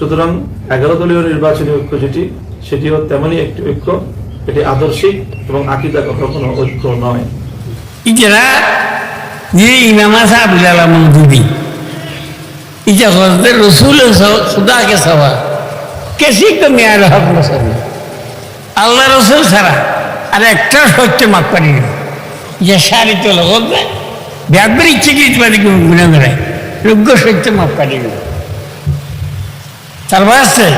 সুতরাং 11 দলীয় নির্বাচনী ঐক্য যেটি, সেটিও তেমনই একটি ঐক্য। এটি আদর্শিক এবং আকীদাগত কোনো ঐক্য নয়। ইজারা যে ইমাম সাহেব জালা মওদুদি ইজা হযরত রাসূল খুদা কে সওয়া কিসি কে মেয়ার হক নসল আল্লাহ রাসূল ছাড়া আর একটা সত্য মাপ পারি না। যে শারিত লগত ব্যাপারে ইচ্ছে কি মানে গুনাহ করে যোগ্য সত্য মাপ পারি না। তার বাসে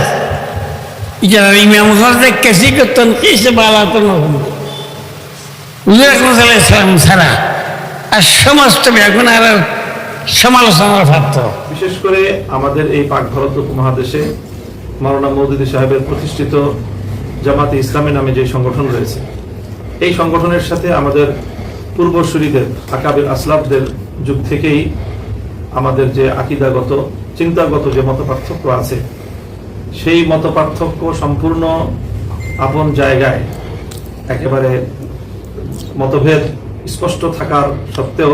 ইজারা ইমাম হযরত কিসি কে তনকিস বালা তো নয় হুজুর আকরাম সাল্লাল্লাহু আলাইহি ওয়াসাল্লাম ছাড়া আর সমস্ত এখন আর সমালোচনার পাত্র। বিশেষ করে আমাদের এই পাক ভারত উপমহাদেশে মাওলানা মওদুদি সাহেবের প্রতিষ্ঠিত জামাতে ইসলামী নামে যে সংগঠন রয়েছে, এই সংগঠনের সাথে আমাদের পূর্বসূরীদের আকাবির আসলাফদের যুগ থেকেই আমাদের যে আকীদাগত চিন্তাগত যে মতপার্থক্য আছে, সেই মতপার্থক্য সম্পূর্ণ আপন জায়গায় একেবারে মতভেদ স্পষ্ট থাকার সত্ত্বেও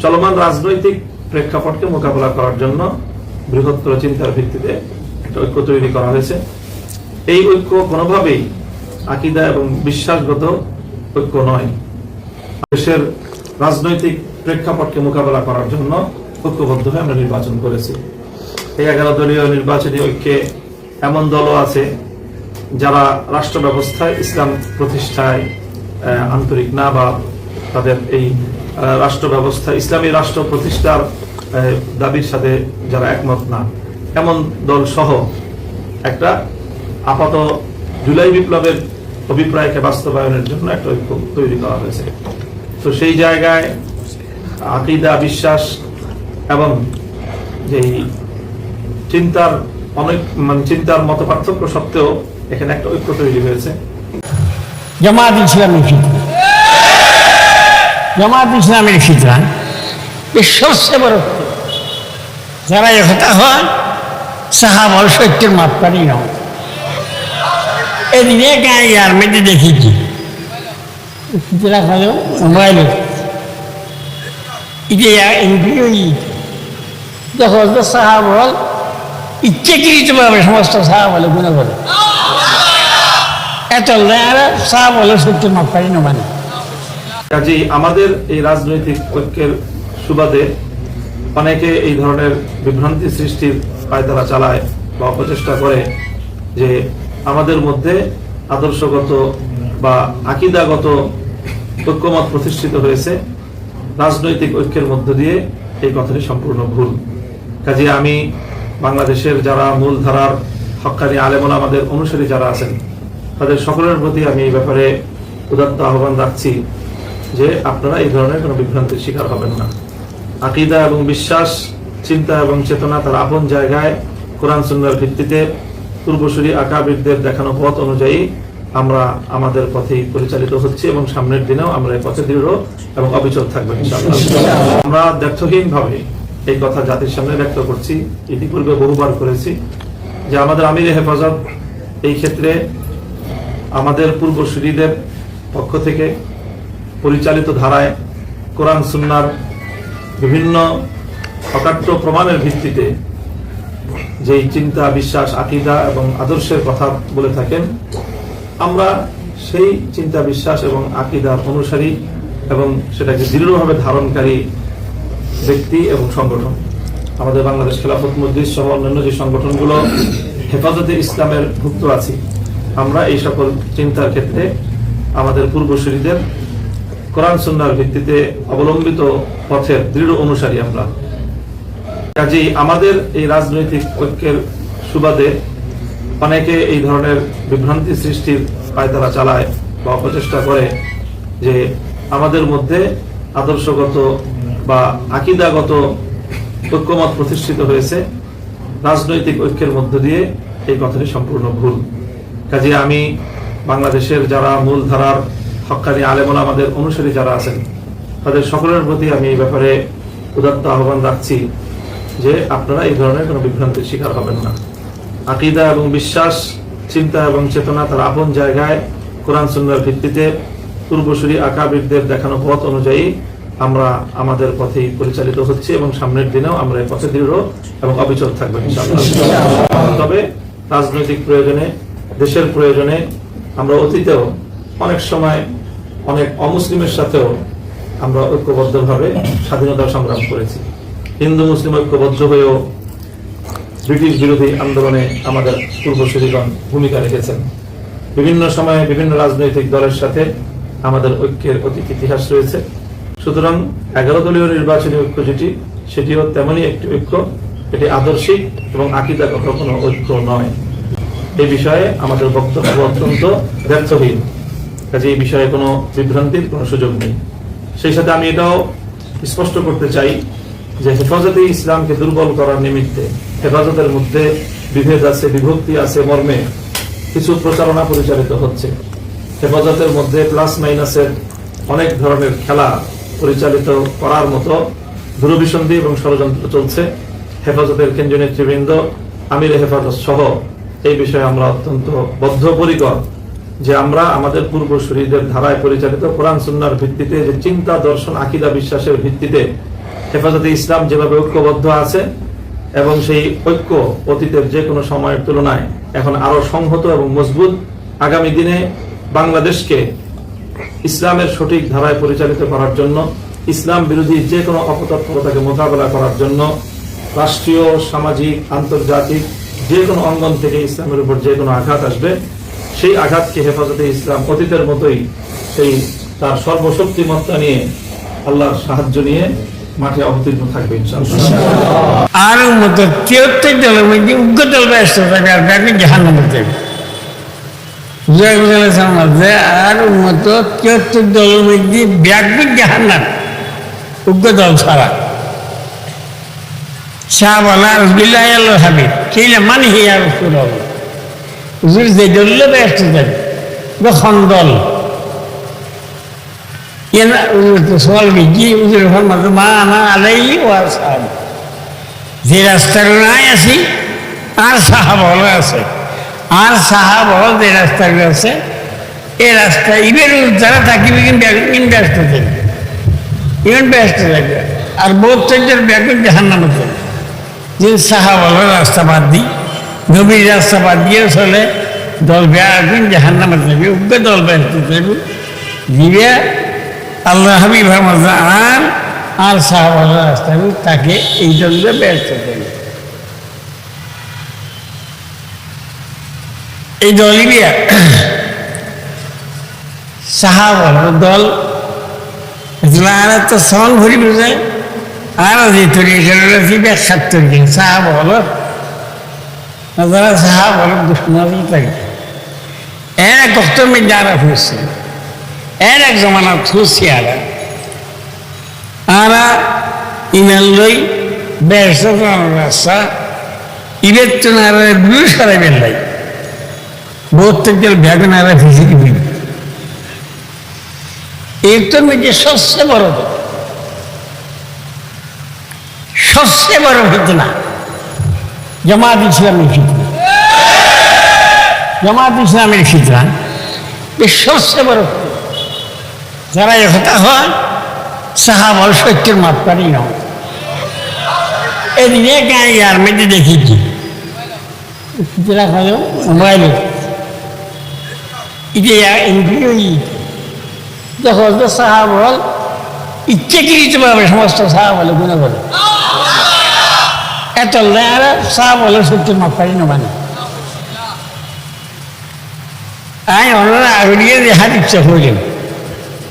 চলমান রাজনৈতিক প্রেক্ষাপটকে মোকাবেলা করার জন্য বৃহত্তর চিন্তার ভিত্তিতে একটা ঐক্য তৈরি করা হয়েছে। এই ঐক্য কোনোভাবেই আকীদা এবং বিশ্বাসগত ঐক্য নয়। দেশের রাজনৈতিক প্রেক্ষাপটকে মোকাবেলা করার জন্য ঐক্যবদ্ধ হয়ে আমরা নির্বাচন করেছি। এই 11 দলীয় নির্বাচনী ঐক্যে এমন দলও আছে যারা রাষ্ট্র ব্যবস্থায় ইসলাম প্রতিষ্ঠায় আন্তরিক না, বা তাদের এই রাষ্ট্র ব্যবস্থা ইসলামী রাষ্ট্র প্রতিষ্ঠার দাবির সাথে যারা একমত না, এমন দল সহ একটা আপাত জুলাই বিপ্লবের অভিপ্রায়কে বাস্তবায়নের জন্য একটা ঐক্য তৈরি করা হয়েছে। তো সেই জায়গায় আকীদা, বিশ্বাস এবং যেই চিন্তার চিন্তার মত পার্থক্য সত্ত্বেও এখানে একটা ঐক্য তৈরি হয়েছে। জামাত ইসলামের ফিতরা, জামাত ইসলামের ফিতরা এর সবচেয়ে বড় যারা একতা হয় সাহাবাল সত্যের মাপকারী নয়। এদিকে গায়ে আর্মিতে দেখেছি ফিতরা খালো মোবাইলে দেখো সাহাবল ইচ্ছাকৃতভাবে সমস্ত সাহাবলে গুণা করে এত সাহাবলে সত্যের মাপকারী না মানে। কাজেই আমাদের এই রাজনৈতিক ঐক্যের সুবাদে অনেকে এই ধরনের বিভ্রান্তি সৃষ্টির পায়তারা চালায় বা অপচেষ্টা করে যে আমাদের মধ্যে আদর্শগত বা আকীদাগত ঐক্যমত প্রতিষ্ঠিত হয়েছে রাজনৈতিক ঐক্যের মধ্য দিয়ে। এই কথাটি সম্পূর্ণ ভুল। কাজেই আমি বাংলাদেশের যারা মূলধারার হক্কানি আলেম ওলামাদের অনুসারী যারা আছেন, তাদের সকলের প্রতি আমি এই ব্যাপারে উদাত্ত আহ্বান রাখছি যে আপনারা এই ধরনের কোনো বিভ্রান্তির শিকার হবেন না। আকীদা এবং বিশ্বাস, চিন্তা এবং চেতনা তার আপন জায়গায় কোরআন সুন্নাহর ভিত্তিতে পূর্বসূরি আকাবিরদের দেখানো পথ অনুযায়ী আমরা আমাদের পথেই পরিচালিত হচ্ছি এবং সামনের দিনেও আমরা এই পথে দৃঢ় এবং অবিচল থাকবো ইনশাআল্লাহ। আমরা দ্ব্যর্থহীনভাবে এই কথা জাতির সামনে ব্যক্ত করছি, ইতিপূর্বে বহুবার করেছি যে আমাদের আমিরে হেফাজত এই ক্ষেত্রে আমাদের পূর্বসূরিদের পক্ষ থেকে পরিচালিত ধারায় কোরআন সুন্নাহর বিভিন্ন অকাট্য প্রমাণের ভিত্তিতে যেই চিন্তা, বিশ্বাস, আকীদা এবং আদর্শের কথা বলে থাকেন, আমরা সেই চিন্তা, বিশ্বাস এবং আকীদার অনুসারী এবং সেটাকে দৃঢ়ভাবে ধারণকারী ব্যক্তি এবং সংগঠন। আমাদের বাংলাদেশ খেলাফত মজলিস সহ অন্যান্য যে সংগঠনগুলো হেফাজতে ইসলামের ভুক্ত আছি, আমরা এই সকল চিন্তার ক্ষেত্রে আমাদের পূর্বসূরিদের কোরআন সুন্নাহর ভিত্তিতে অবলম্বিত পথের দৃঢ় অনুসারী আমরা। কাজেই আমাদের এই রাজনৈতিক ঐক্যের সুবাদে অনেকে এই ধরনের বিভ্রান্তি সৃষ্টির পায়তারা চালায় বা অপচেষ্টা করে যে আমাদের মধ্যে আদর্শগত বা আকীদাগত ঐক্যমত প্রতিষ্ঠিত হয়েছে রাজনৈতিক ঐক্যের মধ্য দিয়ে। এই কথাটি সম্পূর্ণ ভুল। কাজে আমি বাংলাদেশের যারা মূলধারার হক্কানি আলেম ওলামাদের অনুসারী যারা আছেন, তাদের সকলের প্রতি আমি এই ব্যাপারে উদাত্ত আহ্বান রাখছি যে আপনারা এই ধরনের কোনো বিভ্রান্তির শিকার হবেন না। আকীদা এবং বিশ্বাস, চিন্তা এবং চেতনা তার আপন জায়গায় কোরআন সুন্নাহর ভিত্তিতে পূর্বসূরি আকাবিরদের দেখানো পথ অনুযায়ী আমরা আমাদের পথেই পরিচালিত হচ্ছি এবং সামনের দিনেও আমরা এই পথে দৃঢ় এবং অবিচল থাকবো ইনশাআল্লাহ। তবে রাজনৈতিক প্রয়োজনে, দেশের প্রয়োজনে আমরা অতীতেও অনেক সময় অনেক অমুসলিমের সাথেও আমরা ঐক্যবদ্ধভাবে স্বাধীনতা সংগ্রাম করেছি। হিন্দু মুসলিম ঐক্যবদ্ধ হয়েও ব্রিটিশ বিরোধী আন্দোলনে আমাদের পূর্বসূরীগণ ভূমিকা রেখেছেন। বিভিন্ন সময়ে বিভিন্ন রাজনৈতিক দলের সাথে আমাদের ঐক্যের অতীত ইতিহাস রয়েছে। সুতরাং 11 দলীয় নির্বাচনী ঐক্য যেটি, সেটিও তেমনই একটি ঐক্য। এটি আদর্শিক এবং আকীদাগত কোনো ঐক্য নয়। এই বিষয়ে আমাদের বক্তব্য অত্যন্ত ব্যর্থহীন, কাজে এই বিষয়ে কোনো বিভ্রান্তির কোনো সুযোগ নেই। সেই সাথে আমি এটাও স্পষ্ট করতে চাই যে হেফাজতে ইসলামকে দুর্বল করার নিমিত্তে হেফাজতের মধ্যে বিভেদ আছে, বিভক্তি আছে মর্মে কিছু প্রচারণা পরিচালিত হচ্ছে। হেফাজতের মধ্যে প্লাস মাইনাসের অনেক ধরনের খেলা পরিচালিত করার মতো দূরভিসন্ধি এবং ষড়যন্ত্র চলছে। হেফাজতের কেন্দ্রীয় নেতৃবৃন্দ, আমির হেফাজত সহ এই বিষয়ে আমরা অত্যন্ত বদ্ধপরিকর যে আমরা আমাদের পূর্বসূরীদের ধারায় পরিচালিত কোরআন সুন্নাহর ভিত্তিতে যে চিন্তা, দর্শন, আকীদা, বিশ্বাসের ভিত্তিতে হেফাজতে ইসলাম যেভাবে ঐক্যবদ্ধ আছে এবং সেই ঐক্য অতীতের যে কোনো সময়ের তুলনায় এখন আরো সংহত এবং মজবুত, আগামী দিনে বাংলাদেশকে ইসলামের সঠিক ধারায় পরিচালিত করার জন্য, ইসলাম বিরোধী যে কোনো অপতৎপরতাকে মোকাবেলা করার জন্য রাষ্ট্রীয়, সামাজিক, আন্তর্জাতিক যে কোনো অঙ্গন থেকে ইসলামের উপর যে কোনো আঘাত আসবে, সেই আঘাতকে হেফাজতে ইসলাম অতীতের মতোই সেই তার সর্বশক্তিমত্তা নিয়ে, আল্লাহর সাহায্য নিয়ে মাঠে অবতীর্ণ থাকবে ইনশাআল্লাহ। আর মতো 73 দলের মধ্যে উগ্র দল ব্যস্ত থাকবে আর ব্যাপী জাহান্নামে যাবে। আর মতো 73 দলের মধ্যে ব্যাপী জাহান্নাম উগ্র দল ছাড়া। শাহবালা রসবিল্লাহ আল্লাহ হাবিব সেই মানে হিয়া রসুল হুজুর যে দল ব্যস্ত যাবে খন্দল যে রাস্তার নাই আছি আর সাহাবল আছে, আর সাহাবল যে রাস্তাগুলো আছে এই রাস্তা ইবের যারা থাকিবে ইন ব্যস্ত থাকবে, ইভেন ব্যস্ত থাকবে। আর বহুত চর্যার ব্যাপক জাহান্নামে চলবে। যে সাহাবলের রাস্তা বাদ দিই, নবীর রাস্তা বাদ দিয়ে চলে দল ব্যাপক জাহান্নামে যাবে, উগ্র দল ব্যস্ত থাকবে। দিবে আল্লাহ হাবিব আর সাহাবাদের রাস্তা তাকে এই জন্য ব্যর্থ করে। এই দলিবিয়া সাহাবাদের দল তো সন ভরি বোঝায় আর যে তরিকা ব্যাখ্যার তরিকা সাহাবাদের যারা সাহাবাদের দুশ্মনী থাকে এক অক্টোবর যারা হয়েছে এর এক জমানা খুশিয়ারা আরা ইমেল লই ব্যস্ত রাস্তা ইবের তো নারা বিরু সারাইবেন নাই প্রত্যেকদের ব্যাগ নারা ফিসি দিবি। একটার মধ্যে সবচেয়ে বড় ফিতনা জামাত ইসলামের ফিতনা, জামাত ইসলামের ফিতনা সবচেয়ে বড়। যারা একথা হয় সাহাবল সত্যের মাপকারী নয়। এদিকে গাঁয়ের মধ্যে দেখেছি মোবাইলে দেখো সাহাবল ইচ্ছাকৃতভাবে সমস্ত সাহাবলে গুণে বলে এত সাহাবলের সত্যের মাপকারী নয়। আমি ওনারা আগিয়ে দেখার ইচ্ছা করলেন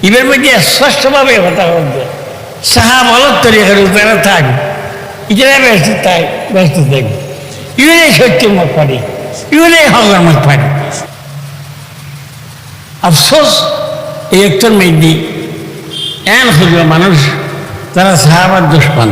ইবের মধ্যে স্পষ্টভাবে কথা বলতে সাহাবলের তরিকার তারা থাকবে, ইটারা ব্যস্ত থাকবে, ইউনে সত্যের মত পারি, ইউনে হকের মত পারি। আফসোস এই একটার মধ্যে এন খুঁজবে মানুষ তারা সাহাবার দুশ্মন।